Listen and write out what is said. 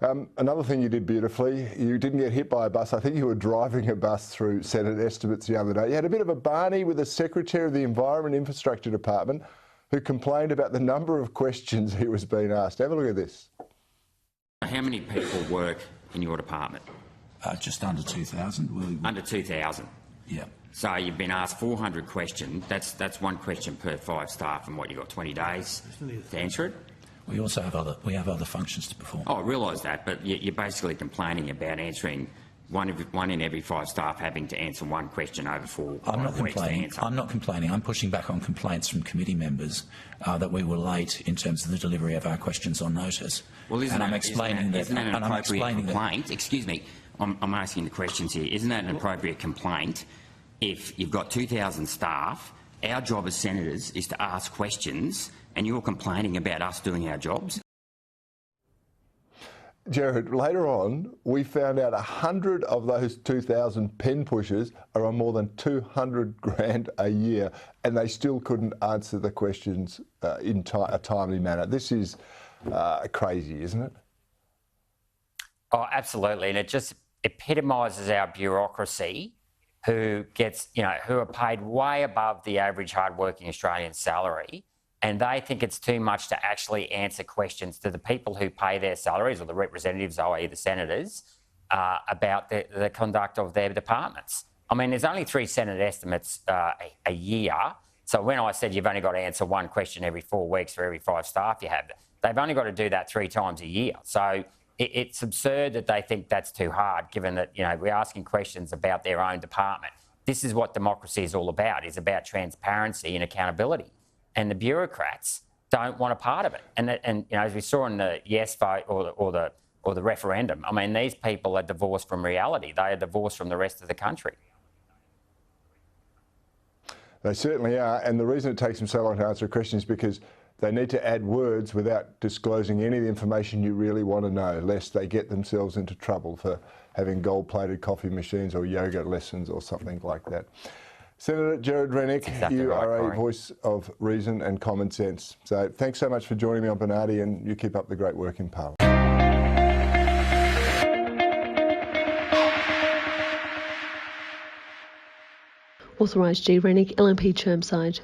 Another thing you did beautifully, you didn't get hit by a bus. I think you were driving a bus through Senate estimates the other day. You had a bit of a Barney with the Secretary of the Environment Infrastructure Department who complained about the number of questions he was being asked. Have a look at this. How many people work in your department? Just under 2,000. Under 2,000? Yeah. So you've been asked 400 questions. That's one question per 5 staff, and what, you've got 20 days to answer it? We also have other functions to perform. Oh, I realise that, but you're basically complaining about answering one in every 5 staff having to answer one question over 4 weeks. I'm not complaining. I'm pushing back on complaints from committee members that we were late in terms of the delivery of our questions on notice. Well, isn't that an appropriate complaint? Excuse me, I'm asking the questions here. Isn't that an appropriate complaint if you've got 2,000 staff? Our job as senators is to ask questions, and you're complaining about us doing our jobs? Jared, later on, we found out 100 of those 2,000 pen pushers are on more than 200 grand a year, and they still couldn't answer the questions in a timely manner. This is crazy, isn't it? Oh, absolutely, and it just epitomises our bureaucracy, who are paid way above the average hard-working Australian salary, and they think it's too much to actually answer questions to the people who pay their salaries, or the representatives, i.e. the senators, about the conduct of their departments. I mean, there's only 3 Senate estimates a year, so when I said you've only got to answer one question every 4 weeks for every 5 staff you have, they've only got to do that 3 times a year. So it's absurd that they think that's too hard, given that, we're asking questions about their own department. This is what democracy is all about, is about transparency and accountability. And the bureaucrats don't want a part of it. And as we saw in the yes vote or the referendum, I mean, these people are divorced from reality. They are divorced from the rest of the country. They certainly are. And the reason it takes them so long to answer a question is because they need to add words without disclosing any of the information you really want to know, lest they get themselves into trouble for having gold-plated coffee machines or yoga lessons or something like that. Senator Jared Rennick, you are a voice of reason and common sense. So thanks so much for joining me on Bernardi, and you keep up the great work in Parliament. Authorised G. Rennick, LNP Chermside.